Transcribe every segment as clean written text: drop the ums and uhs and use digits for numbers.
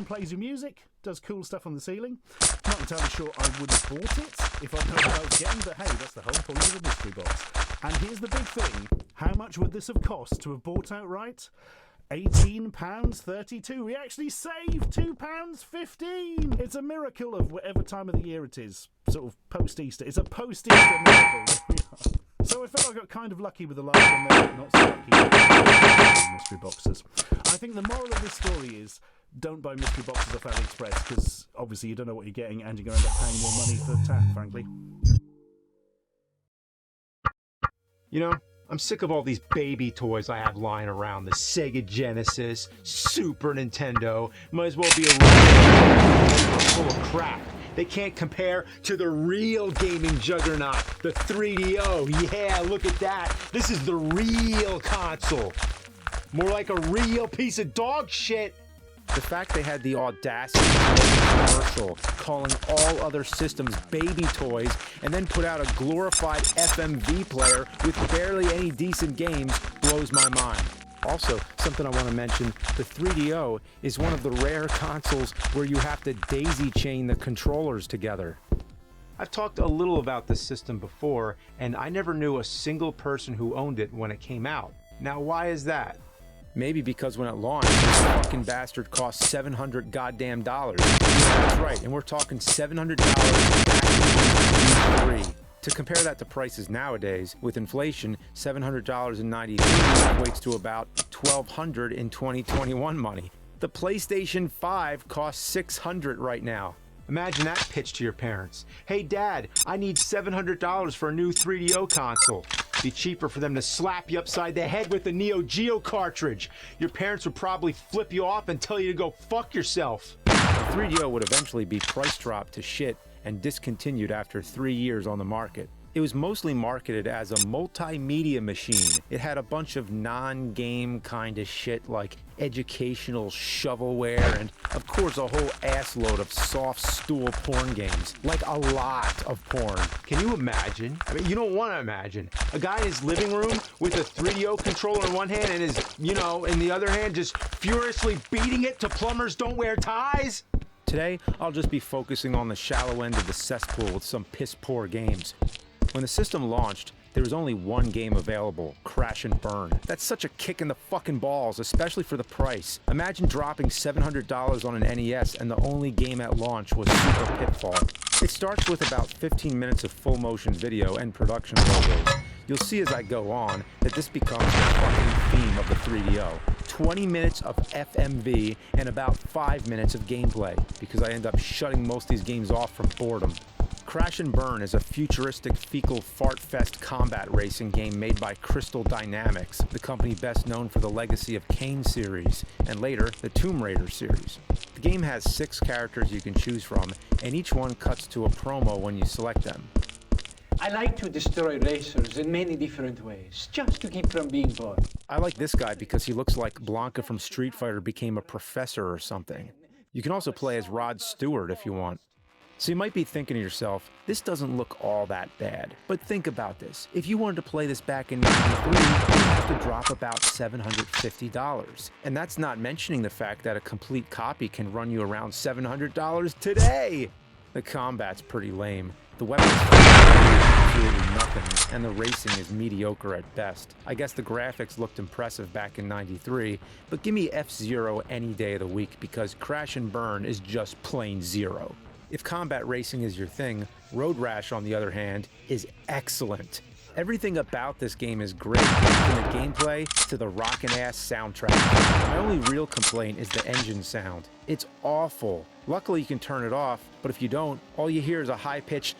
Even plays your music, does cool stuff on the ceiling. Not entirely sure I would have bought it if I'd known what I was getting, but hey, that's the whole point of a mystery box. And here's the big thing. How much would this have cost to have bought outright? £18.32. We actually saved £2.15. It's a miracle of whatever time of the year it is. Sort of post-Easter. It's a post-Easter miracle. So I felt I got kind of lucky with the last one there, but not so lucky with mystery boxes. I think the moral of this story is don't buy mystery boxes off AliExpress, because obviously you don't know what you're getting and you're going to end up paying more money for tap, frankly. You know, I'm sick of all these baby toys I have lying around. The Sega Genesis, Super Nintendo, might as well be a full of crap. They can't compare to the real gaming juggernaut, the 3DO. Yeah, look at that. This is the real console. More like a real piece of dog shit. The fact they had the audacity to make a commercial calling all other systems baby toys and then put out a glorified FMV player with barely any decent games blows my mind. Also, something I want to mention, the 3DO is one of the rare consoles where you have to daisy chain the controllers together. I've talked a little about this system before, and I never knew a single person who owned it when it came out. Now, why is that? Maybe because when it launched, this fucking bastard cost $700 goddamn dollars. Yeah, that's right, and we're talking $700 back in 1993. To compare that to prices nowadays, with inflation, $700 in 93 equates to about $1,200 in 2021 money. The PlayStation 5 costs $600 right now. Imagine that pitch to your parents. Hey Dad, I need $700 for a new 3DO console. Be cheaper for them to slap you upside the head with a Neo Geo cartridge. Your parents would probably flip you off and tell you to go fuck yourself. The 3DO would eventually be price dropped to shit and discontinued after 3 years on the market. It was mostly marketed as a multimedia machine. It had a bunch of non-game kind of shit like educational shovelware and, of course, a whole assload of soft stool porn games. Like a lot of porn. Can you imagine? I mean, you don't want to imagine. A guy in his living room with a 3DO controller in one hand and his, in the other hand just furiously beating it to plumbers don't wear ties? Today, I'll just be focusing on the shallow end of the cesspool with some piss-poor games. When the system launched, there was only one game available, Crash and Burn. That's such a kick in the fucking balls, especially for the price. Imagine dropping $700 on an NES and the only game at launch was Super Pitfall. It starts with about 15 minutes of full motion video and production logos. You'll see as I go on that this becomes the fucking theme of the 3DO. 20 minutes of FMV and about 5 minutes of gameplay, because I end up shutting most of these games off from boredom. Crash and Burn is a futuristic fecal fart-fest combat racing game made by Crystal Dynamics, the company best known for the Legacy of Kain series, and later, the Tomb Raider series. The game has 6 characters you can choose from, and each one cuts to a promo when you select them. I like to destroy racers in many different ways, just to keep from being bored. I like this guy because he looks like Blanca from Street Fighter became a professor or something. You can also play as Rod Stewart if you want. So you might be thinking to yourself, this doesn't look all that bad. But think about this. If you wanted to play this back in 93, you'd have to drop about $750. And that's not mentioning the fact that a complete copy can run you around $700 today! The combat's pretty lame. The weapons absolutely nothing, and the racing is mediocre at best. I guess the graphics looked impressive back in 93, but give me F-Zero any day of the week because Crash and Burn is just plain zero. If combat racing is your thing, Road Rash, on the other hand, is excellent. Everything about this game is great, from the gameplay to the rockin'-ass soundtrack. My only real complaint is the engine sound. It's awful. Luckily you can turn it off, but if you don't, all you hear is a high-pitched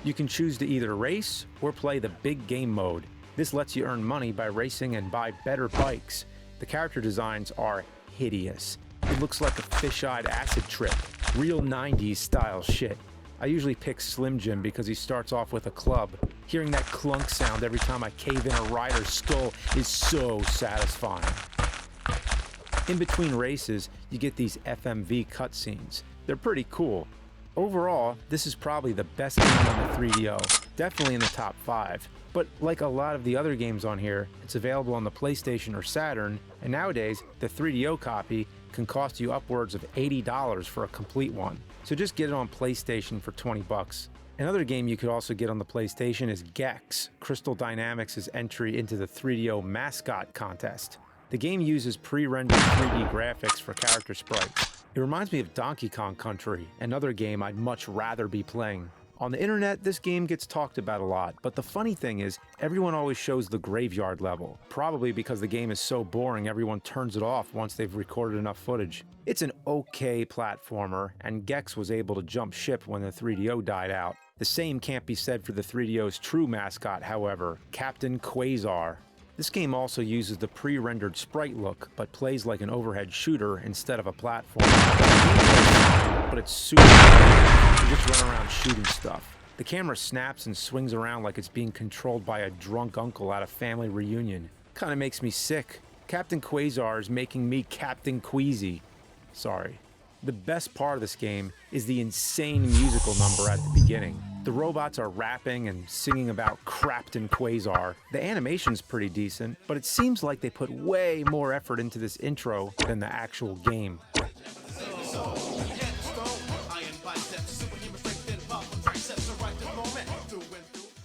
You can choose to either race or play the big game mode. This lets you earn money by racing and buy better bikes. The character designs are hideous. It looks like a fish-eyed acid trip. Real 90s style shit. I usually pick Slim Jim because he starts off with a club. Hearing that clunk sound every time I cave in a rider's skull is so satisfying. In between races, you get these FMV cutscenes. They're pretty cool. Overall, this is probably the best game on the 3DO. definitely in the top 5. But like a lot of the other games on here, it's available on the PlayStation or Saturn, and nowadays, the 3DO copy can cost you upwards of $80 for a complete one. So just get it on PlayStation for 20 bucks. Another game you could also get on the PlayStation is Gex, Crystal Dynamics' entry into the 3DO mascot contest. The game uses pre-rendered 3D graphics for character sprites. It reminds me of Donkey Kong Country, another game I'd much rather be playing. On the internet, this game gets talked about a lot, but the funny thing is, everyone always shows the graveyard level. Probably because the game is so boring, everyone turns it off once they've recorded enough footage. It's an okay platformer, and Gex was able to jump ship when the 3DO died out. The same can't be said for the 3DO's true mascot, however, Captain Quasar. This game also uses the pre-rendered sprite look, but plays like an overhead shooter instead of a platform. But it's super fun. You just run around shooting stuff. The camera snaps and swings around like it's being controlled by a drunk uncle at a family reunion. Kinda makes me sick. Captain Quasar is making me Captain Queasy. Sorry. The best part of this game is the insane musical number at the beginning. The robots are rapping and singing about Captain Quasar. The animation's pretty decent, but it seems like they put way more effort into this intro than the actual game.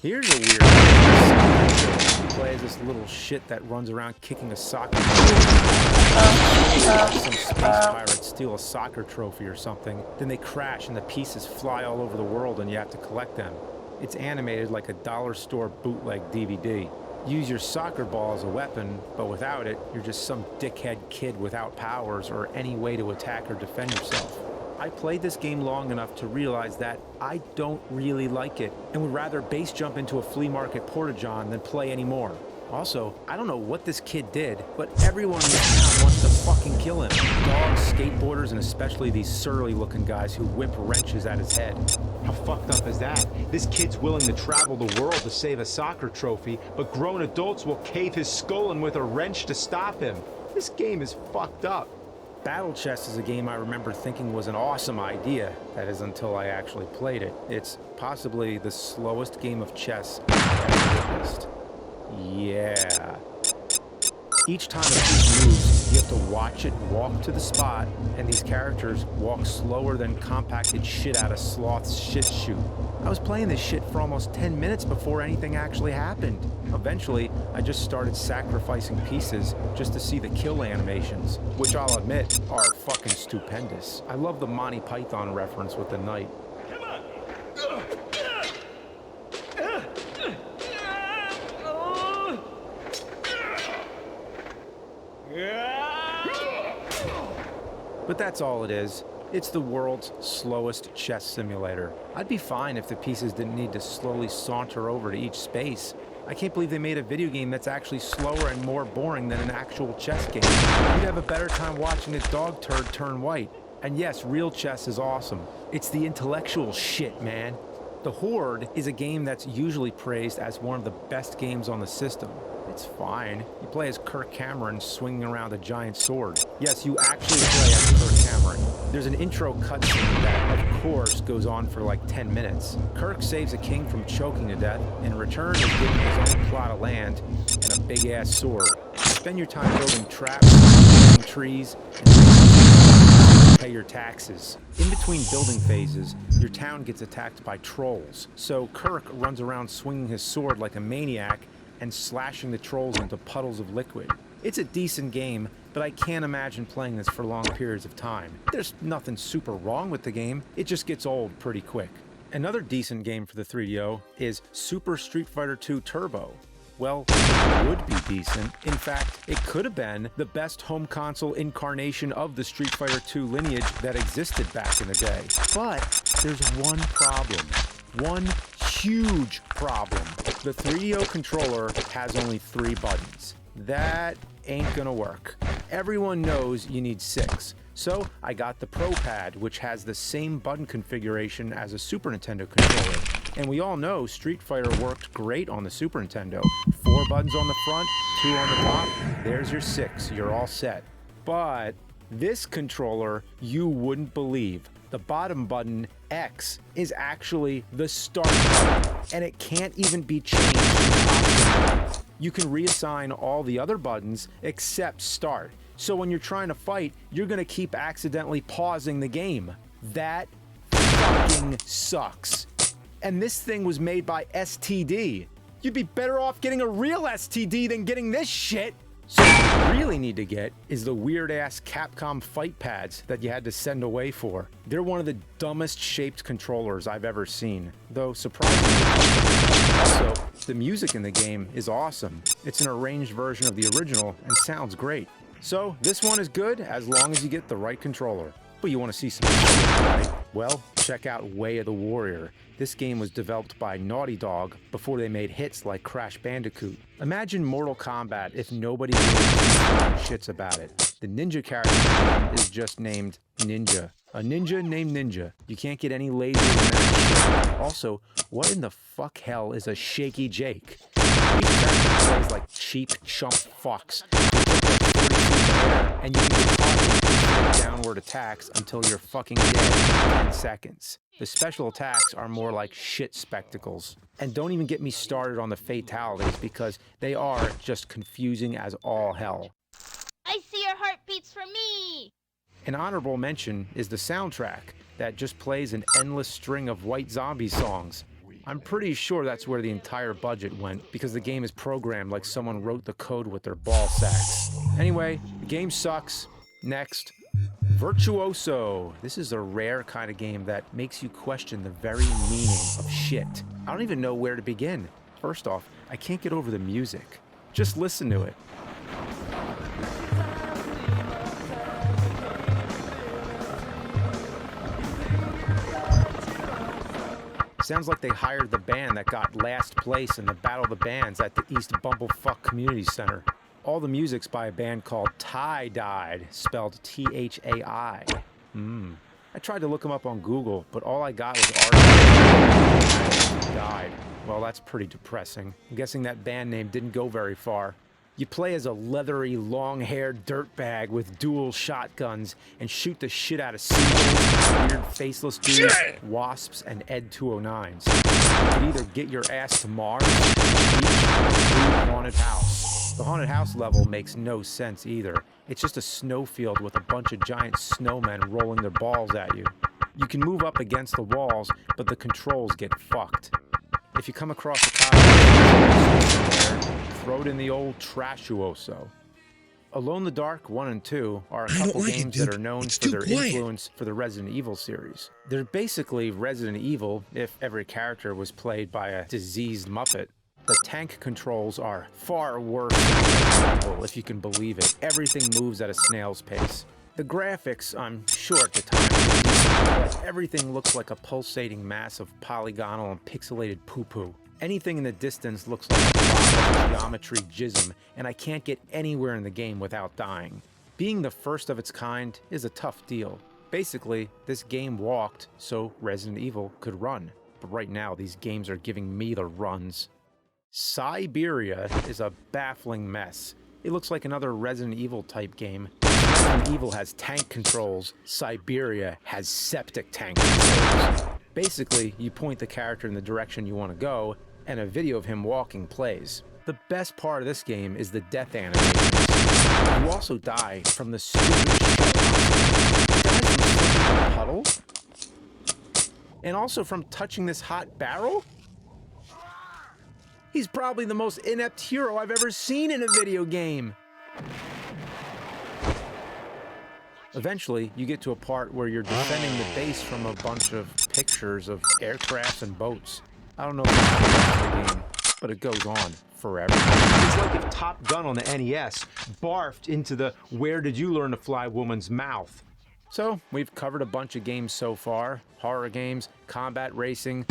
Here's a weird one. You play as this little shit that runs around kicking a soccer ball. Some space pirates steal a soccer trophy or something, then they crash and the pieces fly all over the world and you have to collect them. It's animated like a dollar store bootleg DVD. Use your soccer ball as a weapon, but without it, you're just some dickhead kid without powers or any way to attack or defend yourself. I played this game long enough to realize that I don't really like it and would rather base jump into a flea market porta-john than play anymore. Also, I don't know what this kid did, but everyone in this town wants to fucking kill him. Dogs, skateboarders, and especially these surly-looking guys who whip wrenches at his head. How fucked up is that? This kid's willing to travel the world to save a soccer trophy, but grown adults will cave his skull in with a wrench to stop him. This game is fucked up. Battle Chess is a game I remember thinking was an awesome idea. That is until I actually played it. It's possibly the slowest game of chess I've ever witnessed. Yeah. Each time a piece moves, you have to watch it walk to the spot, and these characters walk slower than compacted shit out of Sloth's shit chute. I was playing this shit for almost 10 minutes before anything actually happened. Eventually, I just started sacrificing pieces just to see the kill animations, which I'll admit are fucking stupendous. I love the Monty Python reference with the knight. But that's all it is. It's the world's slowest chess simulator. I'd be fine if the pieces didn't need to slowly saunter over to each space. I can't believe they made a video game that's actually slower and more boring than an actual chess game. You'd have a better time watching a dog turd turn white. And yes, real chess is awesome. It's the intellectual shit, man. The Horde is a game that's usually praised as one of the best games on the system. It's fine. You play as Kirk Cameron swinging around a giant sword. Yes, you actually play as Kirk Cameron. There's an intro cutscene that, of course, goes on for like 10 minutes. Kirk saves a king from choking to death. In return, is given his own plot of land and a big-ass sword. Spend your time building traps, planting trees, and pay your taxes. In between building phases, your town gets attacked by trolls. So Kirk runs around swinging his sword like a maniac and slashing the trolls into puddles of liquid. It's a decent game, but I can't imagine playing this for long periods of time. There's nothing super wrong with the game, it just gets old pretty quick. Another decent game for the 3DO is Super Street Fighter 2 Turbo. Well, it would be decent. In fact, it could have been the best home console incarnation of the Street Fighter 2 lineage that existed back in the day. But there's one problem. One huge problem. The 3DO controller has only 3 buttons. That ain't gonna work. Everyone knows you need 6. So I got the Pro Pad, which has the same button configuration as a Super Nintendo controller. And we all know Street Fighter worked great on the Super Nintendo. 4 buttons on the front, 2 on the top, there's your 6, you're all set. But this controller, you wouldn't believe. The bottom button X is actually the start button, and it can't even be changed in the option. You can reassign all the other buttons except start. So when you're trying to fight, you're gonna keep accidentally pausing the game. That fucking sucks. And this thing was made by STD. You'd be better off getting a real STD than getting this shit. So what you really need to get is the weird-ass Capcom fight pads that you had to send away for. They're one of the dumbest shaped controllers I've ever seen, though surprisingly. Also, the music in the game is awesome. It's an arranged version of the original and sounds great. So this one is good as long as you get the right controller. But you want to see some shit, right? Well, check out Way of the Warrior. This game was developed by Naughty Dog before they made hits like Crash Bandicoot. Imagine Mortal Kombat if nobody gave shits about it. The ninja character is just named Ninja. A ninja named Ninja. You can't get any lazier than that shit. Also, what in the fuck hell is a Shaky Jake? Each character plays like cheap chump fucks. And you can get caught in downward attacks until you're fucking dead in 10 seconds. The special attacks are more like shit spectacles. And don't even get me started on the fatalities because they are just confusing as all hell. I see your heartbeats for me! An honorable mention is the soundtrack that just plays an endless string of White Zombie songs. I'm pretty sure that's where the entire budget went because the game is programmed like someone wrote the code with their ball sacks. Anyway, the game sucks. Next. Virtuoso. This is a rare kind of game that makes you question the very meaning of shit. I don't even know where to begin. First off, I can't get over the music. Just listen to it. Sounds like they hired the band that got last place in the Battle of the Bands at the East Bumblefuck Community Center. All the music's by a band called Tie-Dyed, spelled T-H-A-I. I tried to look them up on Google, but all I got was articles died. Well, that's pretty depressing. I'm guessing that band name didn't go very far. You play as a leathery, long-haired dirtbag with dual shotguns and shoot the shit out of seagulls, weird faceless dudes, wasps, and Ed 209s. You could either get your ass to Mars, or a haunted house. The haunted house level makes no sense either. It's just a snowfield with a bunch of giant snowmen rolling their balls at you. You can move up against the walls, but the controls get fucked. If you come across a copy somewhere, throw it in the old trashuoso. Alone in the Dark 1 and 2 are a couple games that are known for their influence for the Resident Evil series. They're basically Resident Evil if every character was played by a diseased Muppet. The tank controls are far worse than Resident Evil, if you can believe it. Everything moves at a snail's pace. The graphics, I'm sure at the time, but everything looks like a pulsating mass of polygonal and pixelated poo-poo. Anything in the distance looks like a blob of geometry jism, and I can't get anywhere in the game without dying. Being the first of its kind is a tough deal. Basically, this game walked so Resident Evil could run. But right now, these games are giving me the runs. Siberia is a baffling mess. It looks like another Resident Evil type game. Resident Evil has tank controls, Siberia has septic tank controls. Basically, you point the character in the direction you want to go, and a video of him walking plays. The best part of this game is the death animations. You also die from the stupid shit. You die from slipping in a puddle? And also from touching this hot barrel? He's probably the most inept hero I've ever seen in a video game. Eventually, you get to a part where you're defending the base from a bunch of pictures of aircrafts and boats. I don't know if it's the game, but it goes on forever. It's like if Top Gun on the NES barfed into the "Where did you learn to fly" woman's mouth. So, we've covered a bunch of games so far. Horror games, combat racing,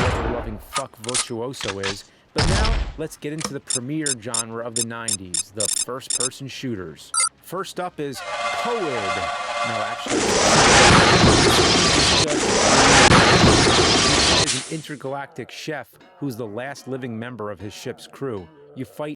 whatever the loving fuck virtuoso is. But now, let's get into the premier genre of the 90s, the first-person shooters. First up is Poed. No, actually, is an intergalactic chef who's the last living member of his ship's crew. You fight